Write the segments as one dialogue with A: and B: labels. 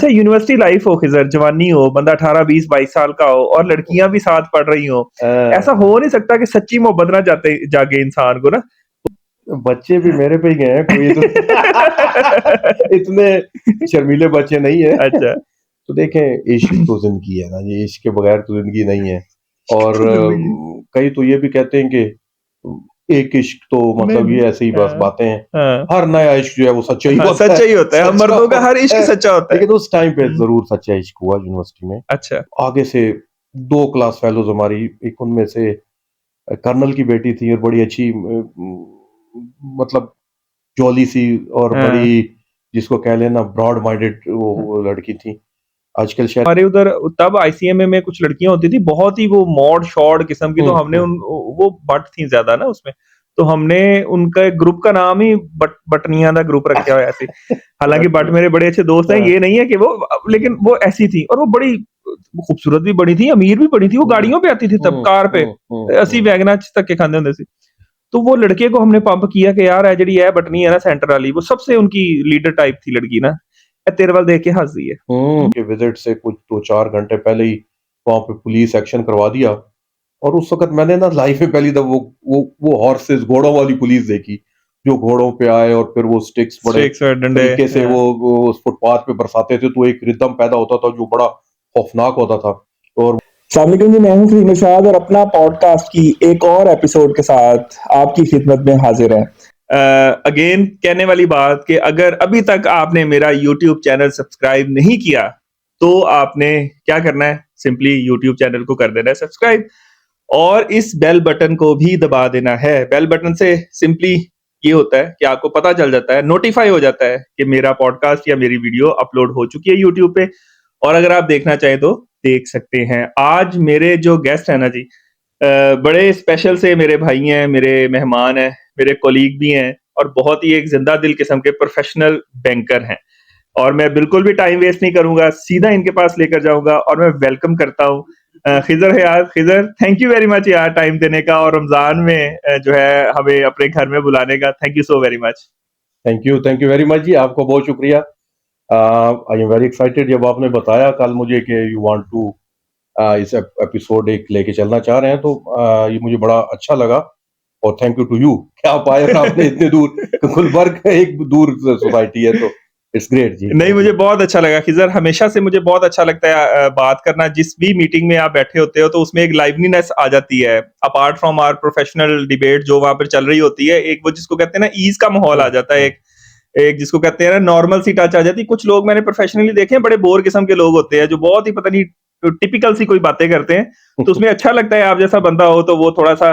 A: अच्छा, university life हो खिज़र, जवानी हो, बंदा 18, 20, 22 साल का हो और लड़कियाँ भी साथ पढ़ रही हों। ऐसा हो नहीं सकता कि सच्ची मोहब्बत ना जागे इंसान को ना?
B: बच्चे भी मेरे पे ही गए हैं, कोई तो इतने शर्मीले बच्चे नहीं है।
A: अच्छा।
B: तो देखें, इश्क तो जिंदगी है ना जी, इश्क के बगैर तो जिंदगी नहीं है। और
A: ज़िंदगी
B: कई तो ये भी कहते हैं कि एक इश्क तो
A: नहीं,
B: मतलब
A: नहीं।
B: ये ऐसे ही बस बातें हैं।
A: हाँ।
B: हर नया इश्क जो है वो सच्चा ही
A: हाँ,
B: होता है,
A: सच्चा ही होता है। हम
B: सच्चा
A: मर्दों का हर
B: होता
A: इश्क
B: है।
A: सच्चा होता है।
B: लेकिन उस टाइम पे
A: हुँ।
B: जरूर सच्चा इश्क हुआ यूनिवर्सिटी में।
A: अच्छा।
B: आगे से 2 क्लास फेलोज हमारी, एक उनमें से कर्नल की बेटी थी और बड़ी अच्छी मतलब जॉली सी और
A: हाँ।
B: बड़ी, जिसको कह लेना ब्रॉड माइंडेड वो लड़की थी। आजकल शायद
A: हमारे उधर तब आईसीएमए में कुछ लड़कियाँ होती थी, बहुत ही वो मॉड-शॉड किस्म की, तो हमने वो बट थी ज़्यादा ना उसमें, तो हमने उनका एक ग्रुप का नाम ही बटनियां दा ग्रुप रखा हुआ ऐसे। हालाँकि बट मेरे बड़े अच्छे दोस्त हैं,
B: हाँ।
A: ये नहीं है कि लेकिन वो ऐसी थी और वो बड़ी खूबसूरत भी बड़ी थी, अमीर भी बड़ी थी, वो गाड़ियों पे आती थी तब कार पे, ਅਸੀਂ वैगना च धक्के खांदे हुंदे सी। तो वो लड़के को हमने पंप किया कि यार ये जिहड़ी बटनी है ना सेंटर वाली, वो सबसे उनकी लीडर टाइप थी लड़की ना, तेरे वाल देख के हँस दी है।
B: के विजिट से कुछ 2-4 घंटे पहले ही वहाँ पे पुलिस एक्शन करवा दिया। और उस वक़्त मैंने ना लाइफ में पहली दफ़ा वो हॉर्सेस, घोड़ों वाली पुलिस देखी, जो घोड़ों पे आए और फिर वो स्टिक्स बड़े
A: स्टिक्स और डंडे।
B: तरीके से
A: हाँ।
B: वो उस फुटपाथ पे बरसाते थे, तो एक रिदम पैदा होता था जो बड़ा खौफनाक होता था। और
C: सामने मैं हूं फहीम इरशाद और अपना पॉडकास्ट की एक और एपिसोड के साथ आपकी खिदमत में हाजिर है।
A: अगेन कहने वाली बात कि अगर अभी तक आपने मेरा यूट्यूब चैनल सब्सक्राइब नहीं किया, तो आपने क्या करना है, सिंपली यूट्यूब चैनल को कर देना है सब्सक्राइब और इस बेल बटन को भी दबा देना है। बेल बटन से सिंपली ये होता है कि आपको पता चल जाता है, नोटिफाई हो जाता है कि मेरा पॉडकास्ट या मेरी वीडियो अपलोड हो चुकी है यूट्यूब पे, और अगर आप देखना चाहें तो देख सकते हैं। आज मेरे जो गेस्ट हैं ना जी, बड़े स्पेशल से मेरे भाई हैं, मेरे मेहमान हैं, मेरे कॉलीग भी हैं और बहुत ही एक जिंदा दिल किस्म के प्रोफेशनल बैंकर हैं। और मैं बिल्कुल भी टाइम वेस्ट नहीं करूंगा, सीधा इनके पास लेकर जाऊंगा और मैं वेलकम करता हूँ खिजर है यार। Khizar, thank you very much यार टाइम देने का और रमजान में जो है हमें अपने घर में बुलाने का। Thank you so very much.
B: Thank you very much ji, आपको बहुत शुक्रिया। आई एम वेरी एक्साइटेड जब आपने बताया कल मुझे कि यू वांट टू इस एपिसोड एक लेके चलना चाह रहे हैं, तो ये मुझे बड़ा अच्छा लगा। और थैंक यू टू यू कि आप आए और आपने इतने दूर, गुलबर्ग एक दूर सोसाइटी है, तो इट्स ग्रेट जी।
A: नहीं, मुझे बहुत अच्छा लगा खिजर, हमेशा से मुझे बहुत अच्छा लगता है बात करना। जिस भी मीटिंग में आप बैठे होते हो तो उसमें एक लाइवलीनेस आ जाती है, apart from our professional debate जो वहां पर चल रही होती है, एक वो जिसको कहते हैं ना ईज का माहौल आ जाता है, एक एक जिसको कहते हैं ना नॉर्मल सी टच आ जाती है। कुछ लोग मैंने प्रोफेशनली देखे हैं, बड़े बोर किस्म के लोग होते हैं जो बहुत ही पता नहीं टिपिकल सी कोई बातें करते हैं, तो उसमें अच्छा लगता है आप जैसा बंदा हो तो वो थोड़ा सा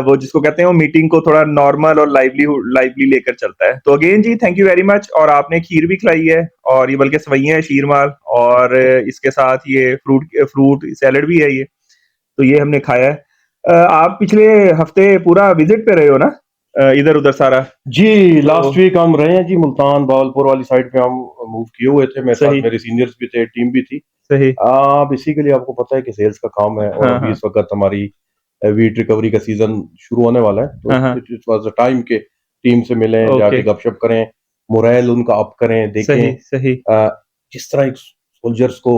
A: वो जिसको कहते हैं वो मीटिंग को थोड़ा नॉर्मल और लाइवली लेकर चलता है। तो again ji thank you very much. और आपने खीर भी खिलाई है और ये बल्कि सवैयां है शीरमाल, और इसके साथ ये फ्रूट सैलेड भी है ये, तो ये हमने खाया है। आप पिछले हफ्ते पूरा विजिट पे रहे हो ना, इधर उधर सारा?
B: जी, लास्ट
A: तो
B: वीक हम रहे हैं जी, मुल्तान बावलपुर वाली साइड पे हम मूव किए हुए थे। मेरे साथ
A: सही
B: मेरे सीनियर्स भी थे, टीम भी थी।
A: सही।
B: बेसिकली आपको पता है कि सेल्स का काम है और
A: हाँ
B: अभी
A: हाँ
B: इस वक्त हमारी वीट रिकवरी का सीजन शुरू होने वाला है, तो
A: हाँ हाँ।
B: इट वाज द टाइम के टीम से मिलें,
A: ओके।
B: जाके गपशप करें, मोरल उनका अप करें, देखें
A: सही सही।
B: जिस तरह एक सोल्जर्स को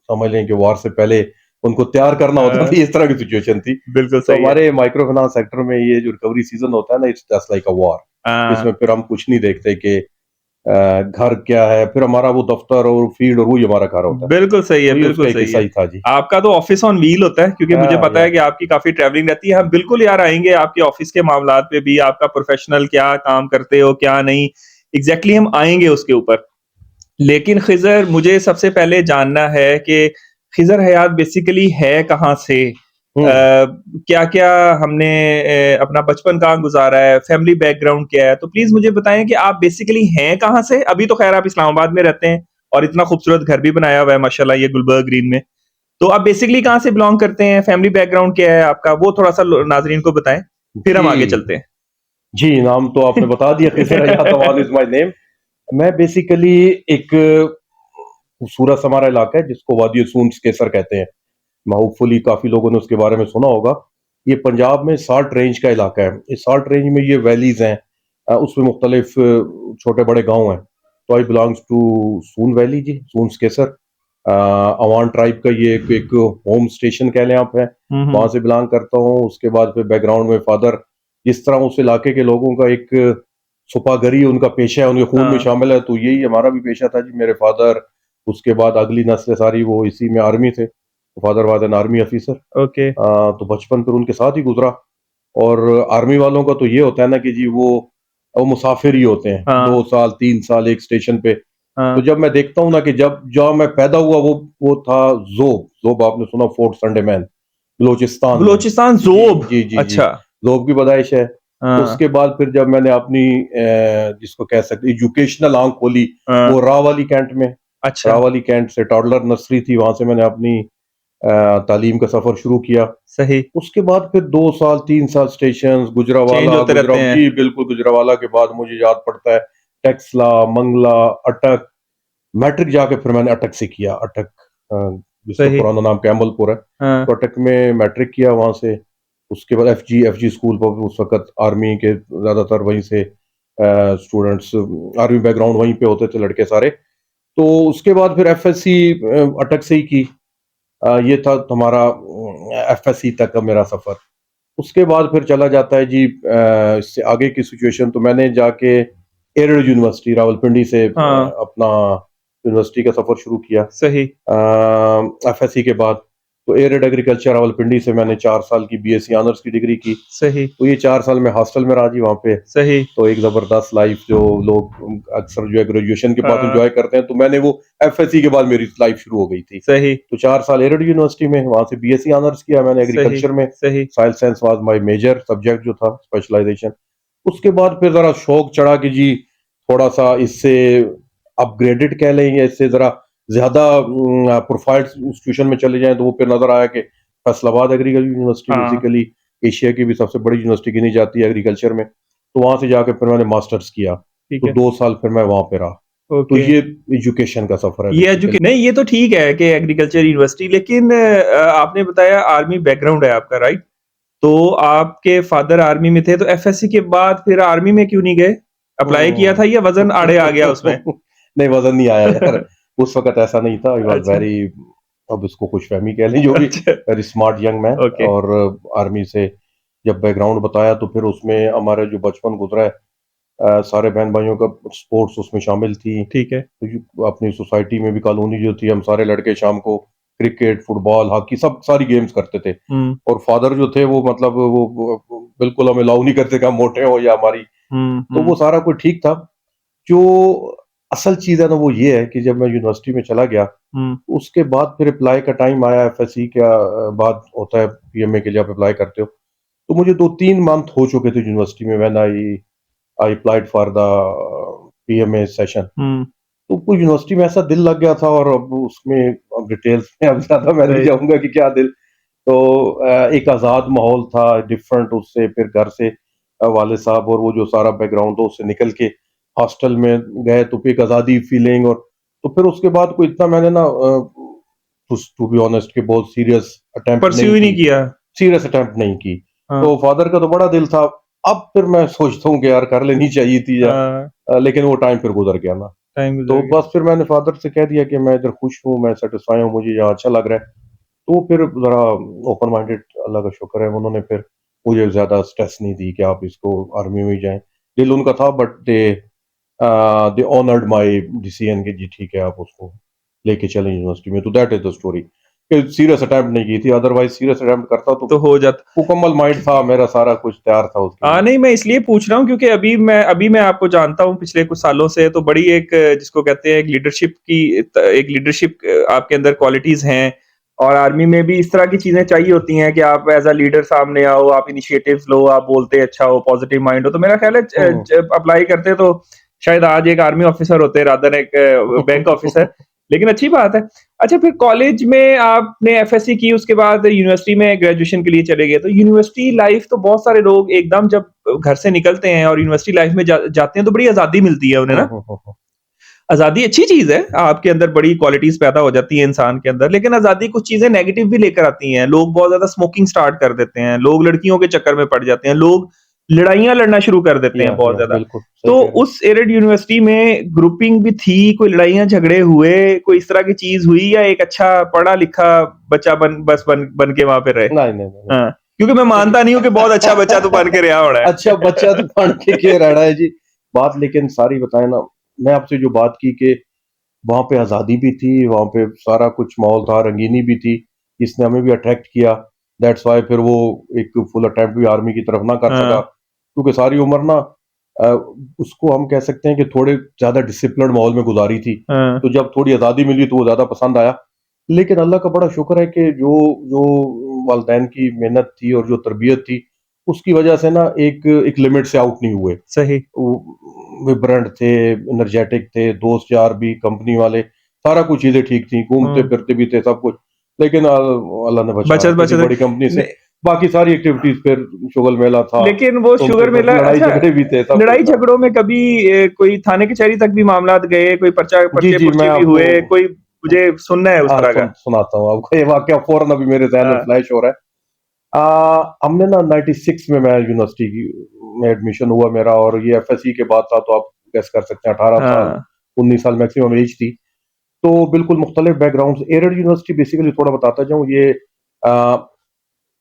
B: समझ लें कि वॉर से पहले उनको तैयार करना होता था, इस तरह की सिचुएशन थी।
A: बिल्कुल
B: तो
A: सही है।
B: हमारे माइक्रो फाइनेंस सेक्टर में ये जो रिकवरी सीजन होता है ना, it's just like a war. इसमें फिर हम कुछ नहीं देखते कि घर क्या है, फिर हमारा वो दफ्तर और फील्ड और वही हमारा घर होता है।
A: बिल्कुल सही है,
B: तो ये उसका
A: बिल्कुल
B: एक
A: सही
B: हिस्सा
A: है।
B: ही था जी।
A: आपका तो ऑफिस ऑन व्हील होता है, क्योंकि मुझे पता
B: या
A: है कि आपकी काफ़ी ट्रैवलिंग रहती है। हम बिल्कुल यार आएँगे आपके ऑफिस के मामलात पे भी, आपका प्रोफ़ेशनल क्या काम करते हो, क्या नहीं, एग्ज़ैक्टली हम आएँगे उसके ऊपर। लेकिन खिज़र, मुझे सबसे पहले जानना है कि खिज़र हयात बेसिकली है कहाँ से? क्या-क्या हमने अपना बचपन कहाँ गुज़ारा है, फैमिली बैकग्राउंड क्या है? तो प्लीज़ मुझे बताएँ कि आप बेसिकली हैं कहाँ से? अभी तो ख़ैर आप इस्लामाबाद में रहते हैं और इतना खूबसूरत घर भी बनाया हुआ है माशाल्लाह ये गुलबर्ग ग्रीन में। तो आप बेसिकली कहाँ से बिलॉन्ग करते हैं? फैमिली बैकग्राउंड क्या है आपका? वो थोड़ा-सा लो नाज़रीन को बताएँ, फिर हम आगे
B: जी,
A: चलते हैं।
B: जी, नाम तो आपने बता दिया, खिज़र हयात अवान इज़ माय नेम। मैं बेसिकली एक खूबसूरत सा हमारा इलाका है जिसको वादी सूंस केसर कहते हैं। होपफुली काफ़ी लोगों ने उसके बारे में सुना होगा। ये पंजाब में साल्ट रेंज का इलाका है। इस साल्ट रेंज में ये वैलीज़ हैं, उसमें मुख्तलिफ छोटे-बड़े गाँव हैं। तो आई बिलोंग्स टू सून वैली जी, सून केसर, अवान ट्राइब का ये एक होम स्टेशन कह लें आप है, वहां से बिलोंग करता हूँ। उसके बाद फिर बैकग्राउंड में फादर, जिस तरह उस इलाके के लोगों का एक सुपागरी उनका पेशा है, उनके खून में
A: हाँ
B: शामिल है, तो यही हमारा भी पेशा था जी। मेरे फादर, उसके बाद अगली नस्ल सारी वो इसी में आर्मी थे, father was an army officer.
A: Okay
B: तो बचपन फिर उनके साथ ही गुजरा। और आर्मी वालों का तो ये होता है ना कि जी वो मुसाफिर ही होते हैं,
A: हाँ
B: 2 साल 3 साल एक स्टेशन पे। तो
A: हाँ
B: जब मैं देखता हूँ ना कि जब जहाँ मैं पैदा हुआ वो था जोब। जोब आपने सुना, फोर्ट संडे मैन, बलूचिस्तान में।
A: बलूचिस्तान
B: जी
A: जोब
B: जी जी जी,
A: अच्छा
B: जोब की पैदाइश है।
A: हाँ
B: उसके बाद फिर जब मैंने अपनी जिसको कह सकते एजुकेशनल आंख खोली,
A: हाँ
B: वो रावाली कैंट में।
A: अच्छा
B: रावाली कैंट से टॉडलर नर्सरी थी, वहां से मैंने अपनी तालीम का सफर शुरू किया।
A: सही
B: उसके बाद फिर 2 साल 3 साल स्टेशन,
A: चेंज
B: गुजरावाला,
A: होते
B: गुजरा
A: रहते हैं
B: जी बिल्कुल, गुजरावाला के बाद मुझे याद पड़ता है टेक्सला, मंगला, अटक। मैट्रिक जाके फिर मैंने अटक से किया, अटक जिसका
A: सही
B: पुराना नाम कैम्बलपुर है,
A: हाँ
B: तो अटक में मैट्रिक किया वहां से। उसके बाद एफजी स्कूल पर, उस वक्त आर्मी के ज्यादातर वहीं से स्टूडेंट्स, आर्मी बैकग्राउंड वहीं पे होते थे लड़के सारे। तो उसके बाद फिर एफएससी अटक से ही की। ये था हमारा एफएससी तक का मेरा सफर। उसके बाद फिर चला जाता है जी इससे आगे की सिचुएशन। तो मैंने जाके एयरड यूनिवर्सिटी रावलपिंडी से
A: हाँ
B: अपना यूनिवर्सिटी का सफर शुरू किया
A: सही
B: एफएससी के बाद। तो एयरड एग्रीकल्चर रावलपिंडी से मैंने 4 साल की बीएससी ऑनर्स की डिग्री की।
A: सही
B: तो ये 4 साल में हॉस्टल में रहा जी वहाँ पे।
A: सही
B: तो एक जबरदस्त लाइफ जो लोग अक्सर जो है ग्रेजुएशन के बाद
A: हाँ
B: एंजॉय करते हैं, तो मैंने वो एफएससी के बाद मेरी लाइफ शुरू हो गई थी।
A: सही
B: तो 4 साल एयरड यूनिवर्सिटी में, वहां से बीएससी ऑनर्स किया मैंने
A: सही
B: एग्रीकल्चर में।
A: सही
B: soil science was my major subject जो था, स्पेशलाइजेशन। उसके बाद फिर जरा शौक चढ़ा कि जी थोड़ा सा इससे अपग्रेडेड कह लें, या इससे जरा ज्यादा प्रोफाइल इंस्टीट्यूशन में चले जाएं। तो वो फिर नजर आया कि फैसलाबाद एग्रीकल्चर यूनिवर्सिटी
A: हाँ
B: बेसिकली एशिया की भी सबसे बड़ी यूनिवर्सिटी गिनी जाती है एग्रीकल्चर में। तो वहां से जाकर फिर मैंने मास्टर्स किया।
A: ठीक
B: तो
A: है
B: 2 साल फिर मैं वहां पे रहा। तो
A: ओके
B: ये एजुकेशन का सफर है
A: ये
B: बेसिकली।
A: एजुके नहीं ये तो ठीक है कि एग्रीकल्चर यूनिवर्सिटी लेकिन आपने बताया आर्मी बैकग्राउंड है आपका राइट तो आपके फादर आर्मी में थे तो एफएससी के बाद फिर आर्मी में क्यों नहीं गए अप्लाई किया था या वजन आड़े आ गया उसमें
B: नहीं, वजन नहीं आया यार। उस वक्त ऐसा नहीं था। आई वाज
A: अच्छा
B: वेरी, अब इसको खुशफहमी कह लें जो भी,
A: अच्छा
B: very smart young man.
A: Okay
B: और आर्मी से जब बैकग्राउंड बताया तो फिर उसमें हमारे जो बचपन गुजरा है, सारे बहन भाइयों का स्पोर्ट्स उसमें शामिल थी।
A: ठीक है
B: तो अपनी सोसाइटी में भी कॉलोनी जो थी, हम सारे लड़के शाम को क्रिकेट, फुटबॉल, हॉकी, सब सारी गेम्स करते थे।
A: हम्म
B: और फादर जो थे वो मतलब वो बिल्कुल हमें अलाउ नहीं करते कि हम मोटे हो या हमारी। तो वो
A: हम्म
B: सारा कुछ ठीक था। जो असल चीज है ना वो ये है कि जब मैं यूनिवर्सिटी में चला गया,
A: हम्म
B: उसके बाद फिर अप्लाई का टाइम आया। एफएससी का बाद होता है पीएमए के लिए, आप अप्लाई करते हो। तो मुझे 2-3 मंथ हो चुके थे यूनिवर्सिटी में when I I applied for the PMA session.
A: Hmm
B: तो कोई यूनिवर्सिटी में ऐसा दिल लग गया था। और अब उसमें, अब डिटेल्स में अब ज्यादा मैं नहीं
A: सही
B: जाऊंगा कि क्या दिल। तो एक आजाद माहौल था, डिफरेंट उससे। फिर घर से वाले साहब और वो जो सारा बैकग्राउंड था उससे निकल के हॉस्टल में गए, तो फिर एक आजादी फीलिंग। और तो फिर उसके बाद कोई इतना मैंने ना, टू बी ऑनेस्ट, कि बहुत सीरियस अटेम्प्ट
A: परस्यू
B: नहीं
A: ही
B: की,
A: नहीं किया
B: सीरियस अटेम्प्ट नहीं की।
A: हाँ
B: तो फादर का तो बड़ा दिल था। अब फिर मैं सोचता हूँ कि यार कर लेनी चाहिए थी, या
A: हाँ
B: लेकिन वो टाइम फिर गुजर गया ना।
A: टाइम गुजर
B: तो
A: गया
B: बस फिर मैंने फादर से कह दिया कि मैं इधर खुश हूँ, मैं सेटिस्फाई हूँ, मुझे यहाँ अच्छा लग रहा है। तो फिर जरा ओपन माइंडेड, अल्लाह का शुक्र है, उन्होंने फिर मुझे ज्यादा स्ट्रेस नहीं दी कि आप इसको आर्मी में ही जाएं। दिल उनका था, but they honoured my decision कि जी ठीक है, आप उसको लेके चलें यूनिवर्सिटी में। तो that is the story. Serious attempt नहीं की थी, अदरवाइज सीरियस अटेम्प्ट करता तो
A: तो हो जाता
B: मुकम्मल माइंड था मेरा, सारा कुछ तैयार था उसके लिए।
A: नहीं मैं इसलिए पूछ रहा हूँ क्योंकि अभी मैं आपको जानता हूँ पिछले कुछ सालों से तो बड़ी एक जिसको कहते हैं एक लीडरशिप की एक लीडरशिप आपके अंदर क्वालिटीज हैं और आर्मी में भी इस तरह की चीजें चाहिए होती हैं कि आप एज अ लीडर सामने आओ आप इनिशिएटिव्स लो आप बोलते अच्छा हो पॉजिटिव माइंड हो तो मेरा ख्याल है
B: हम्म।
A: अप्लाई करते तो शायद आज एक आर्मी ऑफिसर होते रादर एक बैंक ऑफिसर लेकिन अच्छी बात है अच्छा फिर कॉलेज में आपने एफएससी की उसके बाद यूनिवर्सिटी में ग्रेजुएशन के लिए चले गए तो यूनिवर्सिटी लाइफ तो बहुत सारे लोग एकदम जब घर से निकलते हैं और यूनिवर्सिटी लाइफ में जाते हैं तो बड़ी आजादी मिलती है उन्हें ना
B: हम्म।
A: आजादी अच्छी चीज है आपके अंदर बड़ी क्वालिटीज पैदा हो जाती है इंसान के अंदर लेकिन आजादी कुछ चीजें नेगेटिव भी लेकर आती हैं लोग बहुत ज्यादा स्मोकिंग स्टार्ट कर देते हैं लोग लड़कियों के चक्कर में पड़ जाते हैं लोग लड़ाइयाँ लड़ना शुरू कर देते हैं बहुत
B: या
A: ज़्यादा।
B: बिल्कुल सही
A: तो
B: कह रहे हैं।
A: उस एरिड यूनिवर्सिटी में ग्रुपिंग भी थी, कोई लड़ाइयाँ झगड़े हुए, कोई इस तरह की चीज़ हुई या एक अच्छा पढ़ा-लिखा बच्चा बन के वहाँ पे रहे?
B: नहीं, नहीं, नहीं, नहीं।
A: हाँ, क्योंकि मैं मानता नहीं हूँ कि बहुत अच्छा बच्चा तो बन के रहा होना है।
B: अच्छा बच्चा तो पढ़ के रहना है जी। बात लेकिन सारी बताएँ ना, मैं आपसे जो बात की कि वहाँ पे आज़ादी भी थी, वहाँ पे सारा कुछ माहौल था, रंगीनी भी थी, इसने हमें भी अट्रैक्ट किया। दैट्स व्हाई फिर वो एक फुल अटेम्प्ट भी आर्मी की तरफ ना कर सका,
A: हाँ,
B: क्योंकि सारी उम्र ना अ, उसको हम कह सकते हैं कि थोड़े ज़्यादा डिसिप्लिन्ड माहौल में गुज़ारी थी।
A: हाँ,
B: तो जब थोड़ी आज़ादी मिली तो वो ज़्यादा पसंद आया। लेकिन अल्लाह का बड़ा शुक्र है कि जो जो वालिदैन की मेहनत थी और जो तरबियत थी, उसकी वजह से ना एक एक लिमिट से आउट नहीं हुए।
A: सही।
B: विब्रेंट थे, एनर्जेटिक थे, दोस्त यार भी, कंपनी वाले, सारा कुछ चीज़ें ठीक थी,
A: हुँ,
B: घूमते-फिरते भी थे सब कुछ। लेकिन अल्लाह ने बचाया, किसी
A: बचत-बचत
B: बड़ी कंपनी से
A: ने
B: बाकी सारी एक्टिविटीज़ फिर शुगल-मेला था,
A: लेकिन वो
B: तो
A: शुगर
B: फिर
A: मिला अच्छा
B: लड़ाई-झगड़े भी थे, सब कुछ
A: लड़ाई
B: था।
A: झगड़ों में कभी कोई थाने कचहरी तक भी मामलात गए, कोई
B: जी, जी, मैं
A: पर्चे-पुर्चे भी
B: आपको
A: हुए, कोई मुझे सुनना है उस तरह का?
B: सुनाता हूँ आपको ये वाकया फ़ौरन अभी मेरे ज़हन में
A: हाँ,
B: फ्लैश हो रहा है। हमने ना 96 में मैं यूनिवर्सिटी में एडमिशन हुआ मेरा और ये एफएससी के बाद था, तो आप गेस कर सकते हैं 18 साल,
A: हाँ,
B: 19 साल मैक्सिमम एज थी। तो बिल्कुल मुख्तलिफ बैकग्राउंड से एरिड यूनिवर्सिटी बेसिकली थोड़ा बताता जाऊँ ये अ,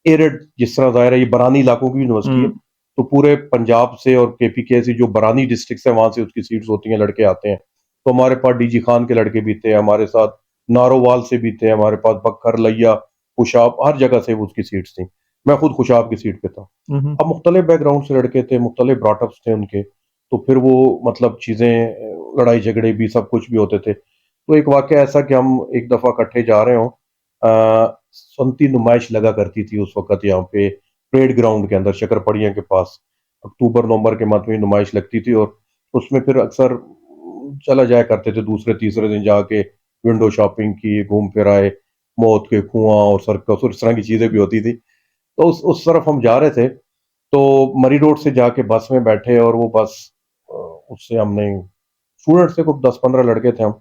B: एरिड जिस तरह ज़ाहिर है ये बरानी इलाकों की यूनिवर्सिटी है।
A: हुँ,
B: तो पूरे पंजाब से और केपीके से जो बरानी डिस्ट्रिक्ट है वहाँ से उसकी सीट्स होती हैं, लड़के आते हैं। तो हमारे पास डीजी खान के लड़के भी थे, हमारे साथ नारोवाल से भी थे, हमारे पास बक्खर, लैया, खुशाब हर जगह से उसकी सीट्स थी। मैं खुद खुशाब की सीट पे था।
A: हुँ, हुँ,
B: अब मुख्तलिफ बैकग्राउंड से लड़के थे, मुख्तलिफ ब्रॉटअप्स थे उनके, तो फिर वो मतलब चीज़ें लड़ाई झगड़े भी सब कुछ भी होते थे। तो एक वाक़या ऐसा कि हम एक दफ़ा इकट्ठे जा रहे हों सनती नुमाइश लगा करती थी उस वक़्त यहाँ पे परेड ग्राउंड के अंदर शक्करपड़िया के पास। अक्टूबर-नवंबर के मंथ में नुमाइश लगती थी और उसमें फिर अक्सर चला जाया करते थे दूसरे-तीसरे दिन जाके विंडो शॉपिंग की, घूम फिर आए, मौत के कुआँ और सर्कस और इस तरह की चीज़ें भी होती थी। तो उस तरफ हम जा रहे थे, तो मरी रोड से जाके बस में बैठे और वो बस उससे हमने स्टूडेंट्स थे कुछ 10-15 लड़के थे हम,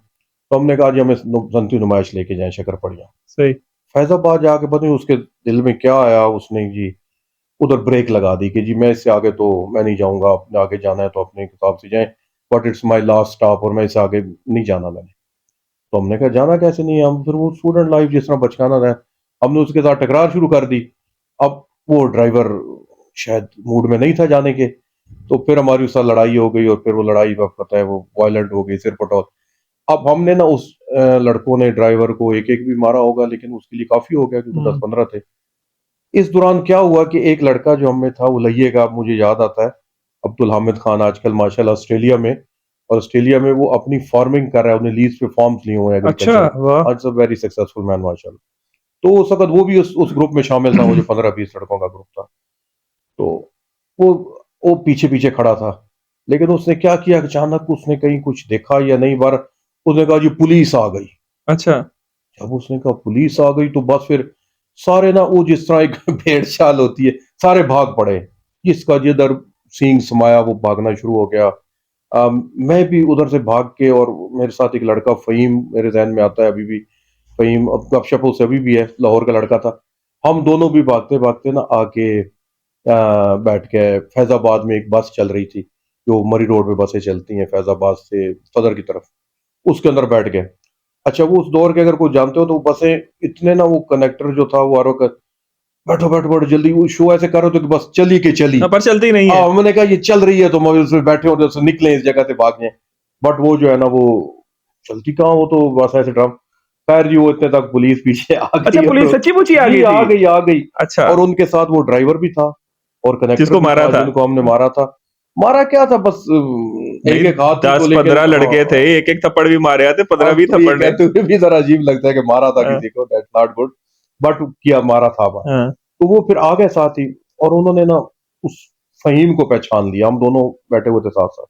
B: तो हमने कहा जी हमें संती नुमाइश लेके जाएँ शक्करपड़िया।
A: सही।
B: फैज़ाबाद जाके पता नहीं उसके दिल में क्या आया उसने जी उधर ब्रेक लगा दी कि जी मैं इससे आगे तो मैं नहीं जाऊँगा, आपने आगे जाना है तो अपने हिसाब से जाएँ, but it's my last stop और मैं इससे आगे नहीं जाना मैंने। तो हमने कहा जाना कैसे नहीं है? हम फिर वो स्टूडेंट लाइफ जिस तरह बचकाना था, हमने उसके साथ टकरार शुरू कर दी। अब वो ड्राइवर शायद मूड में नहीं था जाने के, तो फिर हमारी उससे लड़ाई हो गई और फिर वो लड़ाई आपको पता है वो वायलेंट हो गई, सिर पटौल। अब हमने ना उस लड़कों ने ड्राइवर को एक-एक भी मारा होगा लेकिन उसके लिए काफ़ी हो गया क्योंकि
A: हुँ,
B: 10-15 थे। इस दौरान क्या हुआ कि एक लड़का जो हम में था वो लइये का मुझे याद आता है, अब्दुल हामिद खान आजकल माशाल्लाह ऑस्ट्रेलिया में और ऑस्ट्रेलिया में वो अपनी फार्मिंग कर रहा है, उसने लीज़ पे फार्म्स लिए हुए हैं
A: अच्छा,
B: एग्रीकल्चर।
A: वाह!
B: आज अ वेरी सक्सेसफुल मैन माशाल्लाह। तो उस वक़्त वो भी उस ग्रुप में शामिल था, वो जो 15-20 लड़कों का ग्रुप था। तो वो वो पीछे-पीछे खड़ा था। लेकिन उसने क्या किया अचानक उसने कहीं कुछ देखा या नहीं बार उसने कहा जी पुलिस आ गई।
A: अच्छा,
B: जब उसने कहा पुलिस आ गई तो बस फिर सारे ना वो जिस तरह एक भेड़ चाल होती है, सारे भाग पड़े। जिसका जिधर सींग समाया वो भागना शुरू हो गया। मैं भी उधर से भाग के और मेरे साथ एक लड़का फ़हीम मेरे ज़हन में आता है अभी भी। फ़हीम अब गपशप उससे अभी भी है, लाहौर का लड़का था। हम दोनों भी भागते-भागते ना आके बैठ गए फैज़ाबाद में एक बस चल रही थी, जो मरी रोड पे बसें चलती हैं फैज़ाबाद से सदर की तरफ, उसके अंदर बैठ गए। अच्छा वो उस दौर के अगर कोई जानते हो तो बसें इतने ना वो कनेक्टर जो था वो बैठो, बैठो, बैठो जल्दी वो शो ऐसे कर रहे थे कि बस चली के चली।
A: पर चलती नहीं है।
B: मैंने कहा ये चल रही है तो हम उसमें बैठे होते तो निकले इस जगह से भागें। बट वो जो है ना वो चलती कहाँ वो तो बस ऐसे ड्रम खैर जी वो इतने तक पुलिस पीछे आ
A: अच्छा,
B: गई
A: पुलिस
B: और
A: सच्ची-मुच्ची आ
B: जी
A: गई थी?
B: आ गई
A: अच्छा,
B: और उनके साथ वो ड्राइवर भी था और कनेक्टर
A: जिसको
B: भी
A: मारा
B: था
A: था?
B: जिनको हमने मारा था। मारा क्या था बस
A: नहीं,
B: एक-एक हाथ उनको लेकिन
A: 10-15 लड़के थे, एक-एक थप्पड़ भी मारे आते, 15
B: अब
A: भी
B: तो ये
A: थप्पड़ ने।
B: कहते हुए भी ज़रा अजीब लगता है कि मारा था
A: हाँ,
B: किसी को दैट्स नॉट गुड बट किया मारा था बस।
A: हाँ,
B: तो वो फिर आ गए साथ ही और उन्होंने ना उस फ़हीम को पहचान लिया। हम दोनों बैठे हुए थे साथ-साथ।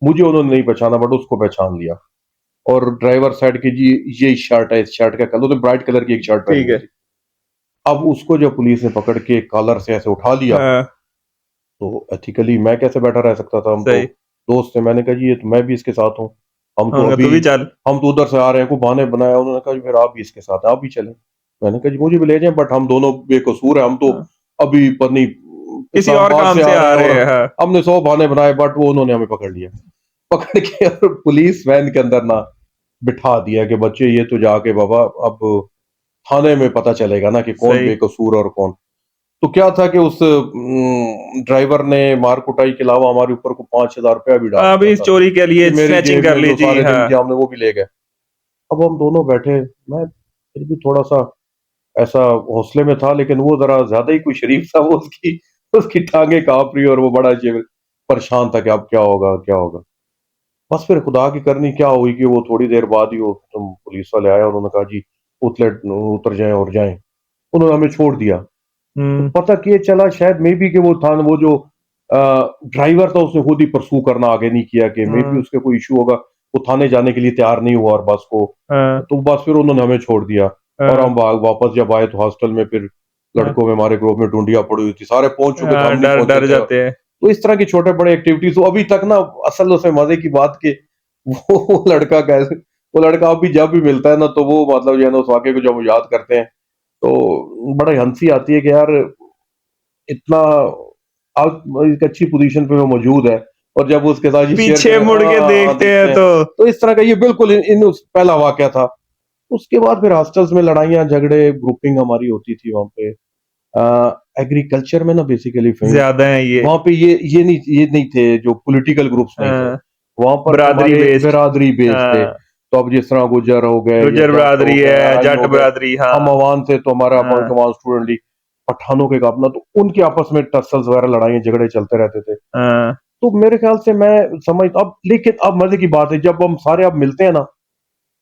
B: मुझे उन्होंने नहीं पहचाना बट उसको पहचान लिया और ड्राइवर साइड की जी ये शर्ट है, इस शर्ट का कलर तो ब्राइट कलर की एक शर्ट पहनी
A: ठीक
B: हुई
A: है।
B: थी। अब उसको जब पुलिस ने पकड़ के कॉलर से ऐसे उठा लिया,
A: हाँ,
B: तो एथिकली मैं कैसे बैठा रह सकता था? हम तो
A: सही।
B: दोस्त थे। मैंने कहा जी ये तो मैं भी इसके साथ हूँ। हम तो
A: होगा
B: अभी
A: तू भी चल।
B: हम तो उधर से आ रहे हैं, कोई बहाने बनाया। उन्होंने कहा जी फिर आप भी इसके साथ हैं, आप भी चलें। मैंने कहा जी मुझे भी ले जाएँ बट हम दोनों बेकसूर हैं, हम तो
A: हाँ,
B: अभी पता नहीं
A: किसी और
B: इस्लामाबाद
A: काम
B: से
A: से
B: आ
A: आ
B: रहे
A: रहे
B: हैं
A: हैं,
B: और
A: हाँ।
B: हमने 100 बहाने बनाए, बट वो उन्होंने हमें पकड़ लिया। पकड़ के और पुलिस वैन के अंदर ना बिठा दिया कि बच्चे ये तो जाके बाबा अब थाने में पता चलेगा ना कि कौन
A: सही।
B: बेकसूर और कौन। तो क्या था कि उस ड्राइवर ने मार कुटाई के अलावा हमारे ऊपर को 5,000 रुपया भी डाल दिया
A: अभी
B: था
A: चोरी के लिए
B: कि मेरी
A: स्नैचिंग
B: जेब
A: कर
B: में
A: ली
B: जो
A: थी,
B: सारे दिन
A: हाँ।
B: थे हमने वो भी ले गए। अब हम दोनों बैठे, मैं फिर भी थोड़ा सा ऐसा हौसले में था, लेकिन वो जरा ज्यादा ही कोई शरीफ था। वो उसकी उसकी टांगे कांप रही और वो बड़ा परेशान था कि अब क्या होगा क्या होगा। बस फिर खुदा की करनी क्या हुई कि वो थोड़ी देर बाद ही वो तुम पुलिस वाले आए और उन्होंने कहा जी उतले उतर जाएं और जाएं। उन्होंने हमें छोड़ दिया। तो
A: हम्म।
B: पता किए चला शायद मे बी कि वो था वो जो ड्राइवर था उसने खुद ही परसू करना आगे नहीं किया कि मे बी
A: हाँ।
B: उसके कोई इशू होगा, वो थाने जाने के लिए तैयार नहीं हुआ और बस को।
A: हाँ।
B: तो बस फिर उन्होंने हमें छोड़ दिया। और
A: हाँ।
B: हम वापस जब आए तो हॉस्टल में फिर
A: हाँ।
B: लड़कों में हमारे ग्रुप में ढूंढिया पड़ी हुई थी, सारे पहुंच चुके थे, हम
A: हाँ,
B: नहीं
A: डर
B: पहुंचे
A: डर
B: थे।
A: जाते हैं।
B: तो इस तरह की छोटे बड़े एक्टिविटीज, तो अभी तक ना असल उसमें मजे की बात कि वो लड़का कैसे, वो लड़का अभी जब भी मिलता है ना तो वो मतलब जो है ना उस वाक़ये को जब वो याद करते हैं तो बड़ा हंसी आती है कि यार इतना आज एक अच्छी पोजीशन पे वो मौजूद है और जब वो उसके साथ ये शेयर
A: पीछे
B: करें,
A: मुड़ के
B: हाँ
A: देखते हैं
B: देखते हैं।
A: तो
B: तो इस तरह का ये बिल्कुल पहला वाकया था। उसके बाद फिर हॉस्टल्स में लड़ाइयाँ झगड़े ग्रुपिंग हमारी होती थी वहाँ पे। एग्रीकल्चर में ना बेसिकली
A: ज्यादा है ये।
B: वहाँ पे ये नहीं थे, जो पॉलिटिकल ग्रुप्स नहीं थे।
A: हाँ,
B: वहाँ पर
A: बरादरी
B: तुम्हारे
A: बेस्ड।
B: बिरादरी बेस्ड थे।
A: हाँ,
B: तो अब जिस तरह गुज्जर हो गए या
A: गुर्जर
B: जट हो
A: बरादरी
B: गए,
A: है,
B: आई
A: जाट
B: हो गए,
A: बरादरी, हाँ।
B: हम अवान थे तो हमारा
A: हाँ।
B: अवान स्टूडेंट लीग, पठानों के अपना, तो उनके आपस में टर्सल्स वगैरह लड़ाइयाँ झगड़े चलते रहते थे।
A: हाँ।
B: तो मेरे ख्याल से मैं समझ अब, लेकिन अब मजे की बात है जब हम सारे अब मिलते हैं ना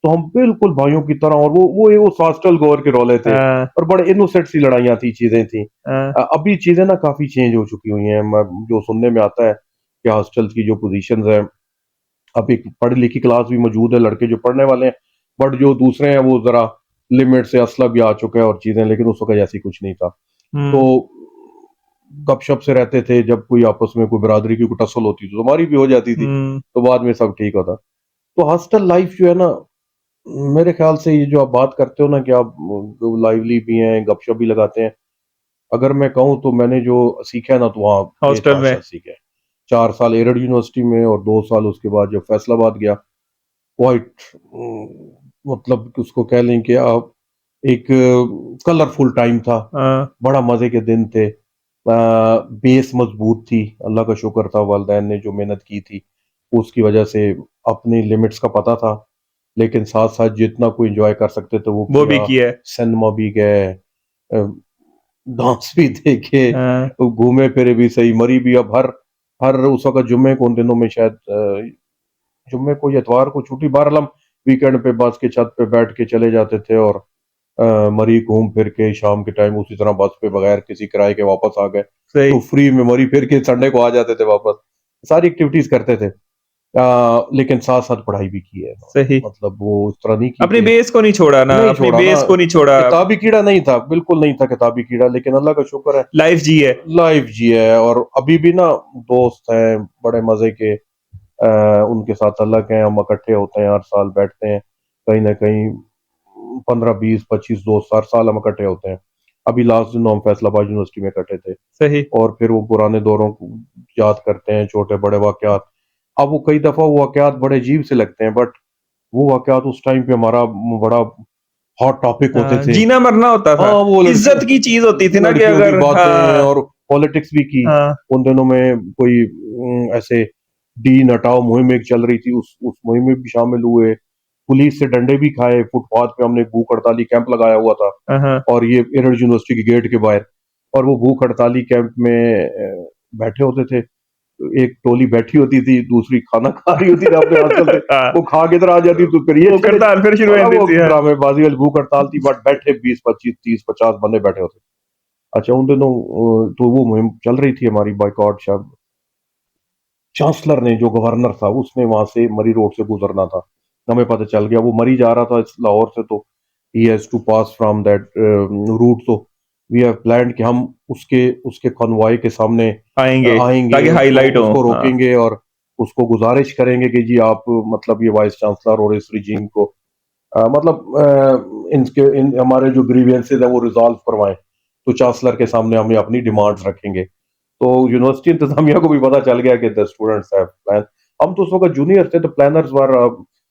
B: तो हम बिल्कुल भाइयों की तरह, और वो हॉस्टल गोवर के रोले थे
A: हाँ।
B: और बड़े इनोसेंट सी लड़ाइयाँ थी, चीजें थी।
A: हाँ।
B: अभी चीजें ना काफी चेंज हो चुकी हुई हैं। जो सुनने में आता है कि हॉस्टल की जो पोजीशंस है, अब एक पढ़ी लिखी क्लास भी मौजूद है, लड़के जो पढ़ने वाले हैं, बट जो दूसरे हैं वो जरा लिमिट से असला भी आ चुका है और चीजें, लेकिन उस वक्त ऐसी कुछ नहीं था। तो
A: हम्म।
B: गपशप से रहते थे, जब कोई आपस में कोई बिरादरी की कोई टसल होती थी तो हमारी भी हो जाती थी,
A: हम्म।
B: तो बाद में सब ठीक होता। तो हॉस्टल लाइफ जो है ना, मेरे ख्याल से ये जो आप बात करते हो ना कि आप लाइवली भी हैं, गपशप भी लगाते हैं, अगर मैं कहूँ तो मैंने जो सीखा है ना तो वहाँ
A: हॉस्टल में।
B: बेतहाशा सीखा है। 4 साल एरड यूनिवर्सिटी में और 2 साल उसके बाद जब फैसलाबाद गया, क्वाइट मतलब कि उसको कह लें कि आप एक कलरफुल टाइम था।
A: हाँ।
B: बड़ा मजे के दिन थे। बेस मजबूत थी, अल्लाह का शुक्र था, वालिदैन ने जो मेहनत की थी उसकी वजह से अपनी लिमिट्स का पता था, लेकिन साथ साथ जितना कोई एंजॉय कर सकते थे वो
A: वो भी
B: किया।
A: किया है।
B: सिनेमा भी गए, डांस भी देखे,
A: हाँ।
B: घूमे फिरे भी सही, मरी भी। अब हर हर उस वक्त जुम्मे को, उन दिनों में शायद जुम्मे को या इतवार को छुट्टी, बहरहाल हम वीकेंड पे बस के छत पे बैठ के चले जाते थे और मरी घूम फिर के शाम के टाइम उसी तरह बस पे बगैर किसी किराए के वापस आ गए,
A: सही।
B: तो फ्री में मरी फिर के संडे को आ जाते थे वापस। सारी एक्टिविटीज करते थे। लेकिन साथ साथ पढ़ाई भी की है।
A: सही।
B: मतलब वो उस तरह नहीं की
A: अपनी
B: कि
A: बेस को नहीं छोड़ा ना,
B: नहीं
A: अपनी
B: छोड़ा ना।
A: बेस को नहीं छोड़ा।
B: किताबी कीड़ा नहीं था, बिल्कुल नहीं था किताबी कीड़ा, लेकिन अल्लाह का शुक्र है
A: लाइफ जी है।
B: लाइफ जी है। और अभी भी ना दोस्त हैं बड़े मजे के, उनके साथ अलग हैं, हम इकट्ठे होते हैं हर साल, बैठते हैं कहीं ना कहीं, 15 20 25 दोस्त हर साल हम इकट्ठे होते हैं। अभी लास्ट दिन हम फैसलाबाद यूनिवर्सिटी में इकट्ठे थे
A: सही।
B: और फिर वो पुराने दौरों को याद करते हैं, छोटे बड़े वाकयात। अब वो कई दफा वो वाकयात बड़े अजीब से लगते हैं, बट वो वाकयात उस टाइम पे हमारा बड़ा हॉट टॉपिक होते
A: हाँ,
B: थे।
A: जीना मरना होता था।
B: हाँ वो
A: इज्जत की चीज होती थी ना कि
B: लड़कियों की
A: अगर,
B: बातें
A: हाँ।
B: और पॉलिटिक्स भी की।
A: हाँ।
B: उन दिनों में कोई ऐसे डी नटाओ मुहिम एक चल रही थी, उस मुहिम में भी शामिल हुए, पुलिस से डंडे भी खाए। फुटपाथ पे हमने भूख हड़ताली कैंप लगाया हुआ था,
A: हाँ।
B: और ये एरर यूनिवर्सिटी के गेट के बाहर, और वो भूख हड़ताली कैंप में बैठे होते थे। एक टोली बैठी होती थी, दूसरी खाना खा रही होती थी अपने हॉस्टल से,
A: हाँ,
B: वो खा के इधर आ जाती तो फिर ये
A: वो
B: चले।
A: हड़ताल फिर शुरू हो
B: बड़ा
A: जाती
B: वो
A: थी, हाँ।
B: ड्रामेबाजी वाली भूख हड़ताल थी, बट बैठे 20 25 30 50 बंदे बैठे होते। अच्छा उन दिनों तो वो मुहिम चल रही थी हमारी, बाइकआउट। शब चांसलर ने, जो गवर्नर था, उसने वहां से मरी रोड से गुजरना था। हमें पता चल गया वो मरी जा रहा था लाहौर से, तो he has to pass from that route. तो वी हैव प्लान्ड कि हम उसके उसके कॉन्वॉय के सामने
A: आएंगे
B: आएंगे,
A: ताकि
B: उसको
A: हाईलाइट हो,
B: उसको
A: हाँ।
B: रोकेंगे और उसको गुजारिश करेंगे कि जी आप मतलब ये वाइस चांसलर और इस रिजीम को मतलब इनके हमारे जो ग्रीवेंसेज है वो रिजॉल्व करवाएं। तो चांसलर के सामने हमें अपनी डिमांड्स रखेंगे। तो यूनिवर्सिटी इंतजामिया को भी पता चल गया कि द स्टूडेंट्स हैव प्लान। हम तो उस वक्त जूनियर थे, तो प्लानर्स वर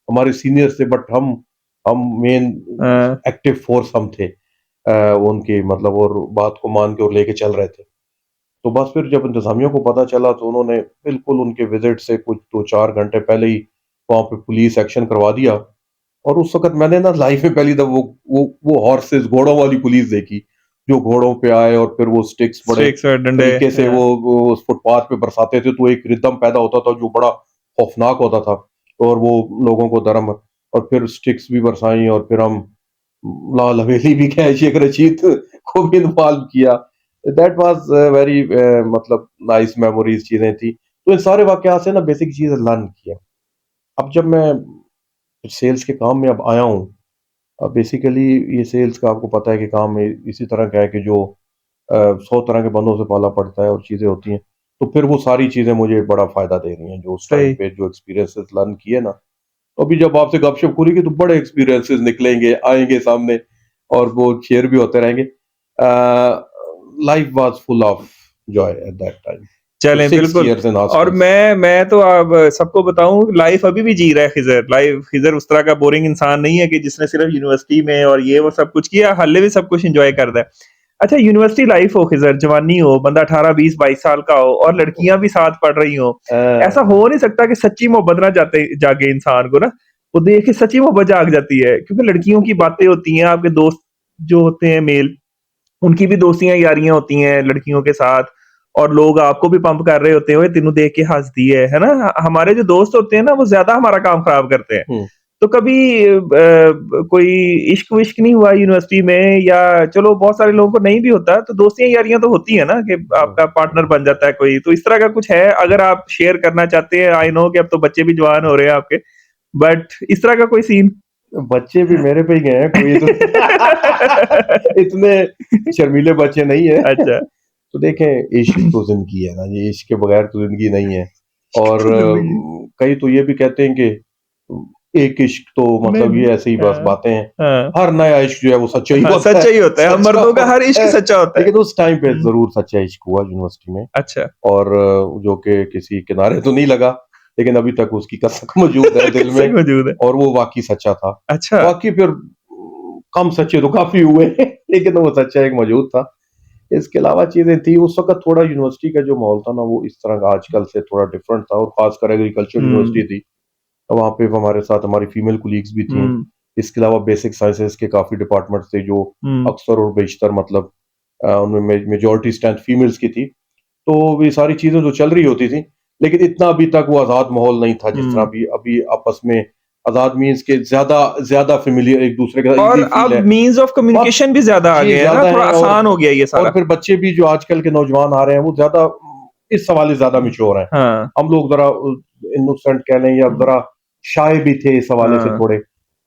B: हमारे सीनियर्स थे, बट हम मेन
A: हाँ,
B: एक्टिव फोर्स हम थे उनकी, मतलब, और बात को मान के और लेके चल रहे थे। तो बस फिर जब इंतजामिया को पता चला तो उन्होंने बिल्कुल उनके विजिट से कुछ 2-4 घंटे पहले ही वहां पे पुलिस एक्शन करवा दिया। और उस वक्त मैंने ना लाइफ में पहली दफा वो हॉर्सेस, घोड़ों वाली पुलिस देखी, जो घोड़ों पे आए और फिर वो स्टिक्स बड़े
A: स्टिक्स और डंडे।
B: तरीके से
A: हाँ,
B: वो फुटपाथ पे बरसाते थे, तो एक रिदम पैदा होता था जो बड़ा खौफनाक होता था, और वो लोगों को दरम, और फिर स्टिक्स भी बरसाई, और फिर हम लाल हवेली भी गए, शेख रशीद को भी इन्वॉल्व किया। दैट वाज वेरी, मतलब, नाइस मेमोरीज चीजें थी। तो इन सारे वाकयात से ना बेसिक चीज लर्न किया। अब जब मैं सेल्स के काम में अब आया हूँ, बेसिकली ये सेल्स का आपको पता है कि काम इसी तरह का है कि जो 100 तरह के बंदों से पाला पड़ता है और चीजें होती हैं। तो फिर वो सारी चीजें मुझे बड़ा फायदा दे रही हैं, जो उस टाइम
A: सही।
B: पे जो एक्सपीरियंसेस लर्न किए ना। तो अभी जब आपसे गपशप खुलेगी तो बड़े एक्सपीरियंसेस निकलेंगे, आएंगे सामने, और वो शेयर भी होते रहेंगे। Life was full of Joy at that time. तो
A: चलें,
B: 6 years इन
A: और
B: हॉस्टल्स।
A: मैं तो अब सबको बताऊं, लाइफ अभी भी जी रहा है खिजर। लाइफ खिजर उस तरह का बोरिंग इंसान नहीं है कि जिसने सिर्फ यूनिवर्सिटी में और ये वो सब कुछ किया, हाले भी सब कुछ एंजॉय करता है। अच्छा, यूनिवर्सिटी लाइफ हो खिजर, जवानी हो, बंदा 18, 20, 22 साल का हो और लड़कियां भी साथ पढ़ रही हो, ऐसा हो नहीं सकता कि सच्ची मोहब्बत ना जाते जागे इंसान को ना। वो देख के सच्ची मोहब्बत जाग जाती है, क्योंकि लड़कियों की बातें होती हैं, आपके दोस्त जो होते हैं मेल, उनकी भी दोस्तियां यारियां होती हैं लड़कियों के साथ, और लोग आपको भी पंप कर रहे होते हैं, "ओए तेनू देख के हंस दी है ना?" हमारे जो दोस्त होते हैं ना, वो ज्यादा हमारा काम खराब करते हैं।
B: हम्म।
A: तो कभी कोई इश्क विश्क नहीं हुआ यूनिवर्सिटी में, या चलो बहुत सारे लोगों को नहीं भी होता, तो दोस्तियां यारियां तो होती है ना कि आपका पार्टनर बन जाता है कोई, तो इस तरह का कुछ है अगर आप शेयर करना चाहते हैं? आई नो कि अब तो बच्चे भी जवान हो रहे हैं आपके, बट इस तरह का कोई सीन?
B: बच्चे भी मेरे पे ही गए हैं, कोई तो इतने शर्मीले बच्चे नहीं है।
A: अच्छा।
B: तो देखें, इश्क तो जिंदगी है ना, ये इश्क के बगैर तो जिंदगी नहीं है। और
A: जिंदगी
B: कई तो ये भी कहते हैं कि एक इश्क तो,
A: नहीं
B: मतलब,
A: नहीं।
B: ये ऐसे ही बस
A: हाँ,
B: बातें हैं।
A: हाँ।
B: हर नया इश्क जो है वो सच्चा ही
A: हाँ,
B: होता है।
A: सच्चा ही होता है। हम
B: सच्चा
A: मर्दों का हर
B: होता
A: इश्क
B: है।
A: सच्चा होता है।
B: लेकिन उस टाइम पे
A: हुँ,
B: जरूर सच्चा इश्क हुआ यूनिवर्सिटी में।
A: अच्छा।
B: और जो कि किसी किनारे तो नहीं लगा, लेकिन अभी तक उसकी कसक मौजूद है दिल
A: सही
B: में,
A: मौजूद है।
B: और वो वाकई सच्चा था।
A: अच्छा।
B: बाकी फिर कम सच्चे तो काफी हुए लेकिन वो सच्चा एक मौजूद था। इसके अलावा चीजें थी उस वक्त, थोड़ा यूनिवर्सिटी का जो माहौल था ना, वो इस तरह का आजकल से थोड़ा डिफरेंट था, और खासकर एग्रीकल्चर
A: हुँ,
B: यूनिवर्सिटी थी। तो वहाँ पे हमारे साथ हमारी फीमेल कुलीग्स भी थी।
A: हुँ,
B: इसके अलावा बेसिक साइंसेस के काफी डिपार्टमेंट्स थे, जो
A: हुँ,
B: अक्सर और बेशतर, मतलब, उनमें मेजोरिटी स्ट्रेंथ फीमेल्स की थी। तो ये सारी चीजें जो चल रही होती थी, लेकिन इतना अभी तक वो आजाद माहौल नहीं था जिस तरह
A: हुँ।
B: अभी अभी आपस में आजाद मीन्स के ज्यादा ज्यादा फेमिलियर, एक दूसरे का
A: और
B: इजी फील
A: अब
B: है।
A: मीन्स ऑफ
B: बहुत
A: कम्युनिकेशन भी ज़्यादा आ
B: जी
A: गए हैं ना,
B: ज्यादा
A: थोड़ा
B: है।
A: आसान हो गया ये
B: और
A: सारा।
B: फिर बच्चे भी जो आजकल के नौजवान आ रहे हैं वो ज्यादा इस सवाल ज्यादा मिच्योर हैं।
A: हाँ,
B: हम लोग जरा इनोसेंट कह लें, या
A: हुँ,
B: जरा शाय भी थे इस हवाले से
A: हाँ,
B: थोड़े।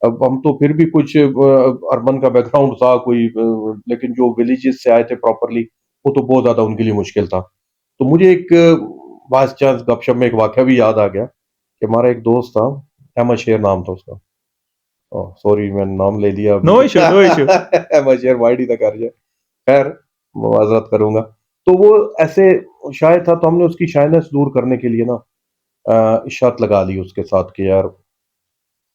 B: अब हम तो फिर भी कुछ अर्बन का बैकग्राउंड था कोई, लेकिन जो विलेजेस से आए थे प्रॉपरली, वो तो बहुत ज्यादा उनके लिए मुश्किल था। तो मुझे एक बाय चांस गपशप में एक वाकया भी याद आ गया कि हमारा एक दोस्त था, अहमद शेर नाम था उसका। ओह सॉरी, मैंने नाम ले लिया
A: नो
B: अभी।
A: Issue, no issue.
B: अहमद शेर वाइड ही था कर जाए। खैर, मुआज़रत करूंगा। तो वो ऐसे शाय था, तो हमने उसकी शायनेस दूर करने के लिए ना शर्त लगा ली उसके साथ कि यार,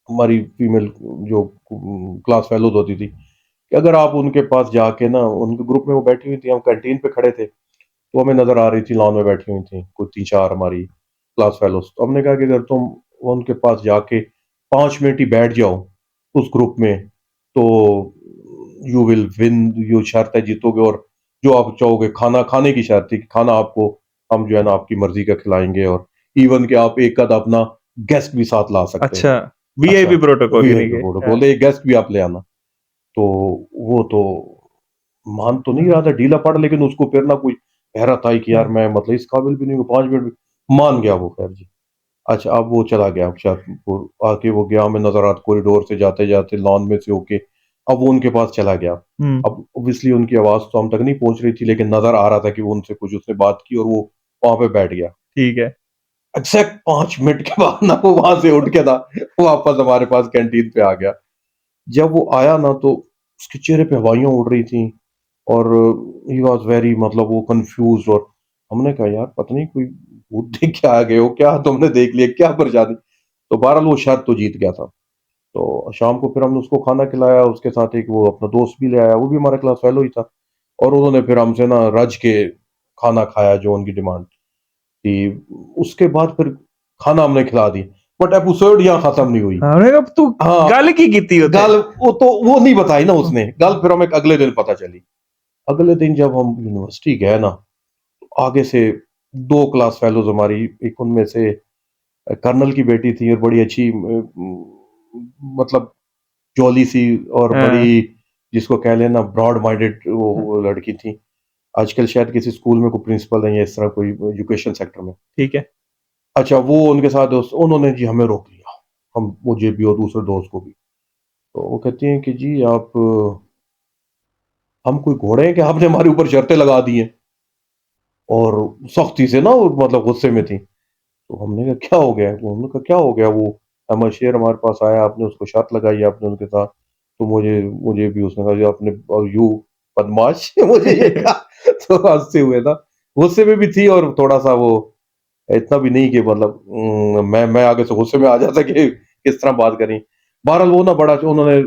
B: हमारी फीमेल जो क्लास फेलोज होती थी, कि अगर आप उनके पास जाके ना, उनके ग्रुप में वो बैठी हुई थी, हम कैंटीन पे खड़े थे, तो हमें नजर आ रही थी लॉन में बैठी हुई थी कुछ 3-4 हमारी क्लास फेलोज। तो हमने कहा कि अगर तुम उनके पास जाके 5 मिनट ही बैठ जाओ उस ग्रुप में, तो यू विल विन, यू शर्त है जीतोगे, और जो आप चाहोगे, खाना खाने की शर्त थी कि खाना आपको हम जो है ना आपकी मर्जी का खिलाएंगे, और इवन कि आप एक आध अपना गेस्ट भी साथ ला सकते हो।
A: अच्छा,
B: अच्छा,
A: वीआईपी प्रोटोकॉल यानी
B: वीआईपी
A: कि। हाँ,
B: प्रोटोकॉल, एक गेस्ट भी आप ले आना। तो वो तो मान तो नहीं रहा था, ढीला पड़, लेकिन उसको फिर ना कोई हैरत आई कि यार
A: हाँ,
B: मैं, मतलब, इस काबिल भी नहीं हूँ, 5 मिनट भी मान गया वो। खैर जी। अच्छा, अब वो चला गया, अच्छा, वो आके वो गया, हमें नजर आता कॉरिडोर से जाते जाते लॉन में से होके, अब वो उनके पास चला गया।
A: हुँ,
B: अब ऑब्वियसली उनकी आवाज तो हम तक नहीं पहुंच रही थी, लेकिन नजर आ रहा था कि वो उनसे कुछ उसने बात की, और वो वहां पे बैठ गया।
A: ठीक है।
B: एग्जैक्ट 5 मिनट के बाद ना वो वहां से उठ के ना वापस हमारे पास कैंटीन पे आ गया। जब वो आया ना, तो उसके चेहरे पे हवाइयां उड़ रही थी, और ही वॉज वेरी, मतलब, वो कंफ्यूज, और हमने कहा यार पता नहीं कोई भूत देख के आ गए हो क्या, तुमने देख लिया क्या परेशानी। तो बहरहाल वो शर्त तो जीत गया था। तो शाम को फिर हमने उसको खाना खिलाया, उसके साथ एक वो अपना दोस्त भी ले आया, वो भी हमारा क्लास फेलो ही था। और उन्होंने फिर हमसे ना रज के खाना खाया जो उनकी डिमांड थी। उसके बाद फिर खाना हमने खिला दी, बट एपिसोड यहाँ खत्म नहीं हुई।
A: हमने कहा तू
B: हाँ
A: गल की कीती होते
B: गल वो नहीं बताई ना उसने, गल फिर हमें अगले दिन पता चली। अगले दिन जब हम यूनिवर्सिटी गए ना, आगे से दो क्लास फेलोज हमारी, एक उनमें से कर्नल की बेटी थी और बड़ी अच्छी मतलब जॉली सी और
A: हाँ
B: बड़ी, जिसको कह लेना ब्रॉड माइंडेड वो लड़की थी। आजकल शायद किसी स्कूल में कोई प्रिंसिपल है या इस तरह कोई एजुकेशन सेक्टर में।
A: ठीक है।
B: अच्छा वो उनके साथ उन्होंने जी हमें रोक लिया, हम मुझे भी और दूसरे दोस्त को भी। तो वो कहती हैं कि जी आप हम कोई घोड़े हैं कि आपने हमारे ऊपर शर्तें लगा दी हैं। और सख्ती से ना वो मतलब गुस्से में थी। तो हमने कहा क्या हो गया, तो हमने कहा क्या हो गया, वो अमर शेर हमारे पास आया, आपने उसको शर्त लगाई आपने उनके साथ। तो मुझे मुझे भी उसने कहा जी आपने और यू बदमाश मुझे ये कहा। तो हंसते हुए ना, गुस्से में भी थी और थोड़ा सा वो इतना भी नहीं कि मतलब मैं आगे से गुस्से में आ जाता कि किस तरह बात करें। बहरहाल वो ना बड़ा उन्होंने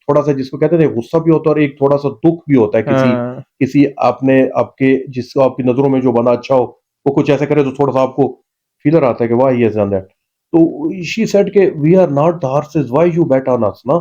B: थोड़ा सा, जिसको कहते थे गुस्सा भी होता है और एक थोड़ा सा दुख भी होता है किसी
A: हाँ
B: किसी आपने आपके जिसको आपकी नजरों में जो बंदा अच्छा हो वो कुछ ऐसा करे तो थोड़ा सा आपको फीलर आता है कि वाह ही डन दैट। तो शी सेड के we are not the horses, why you bet on us ना,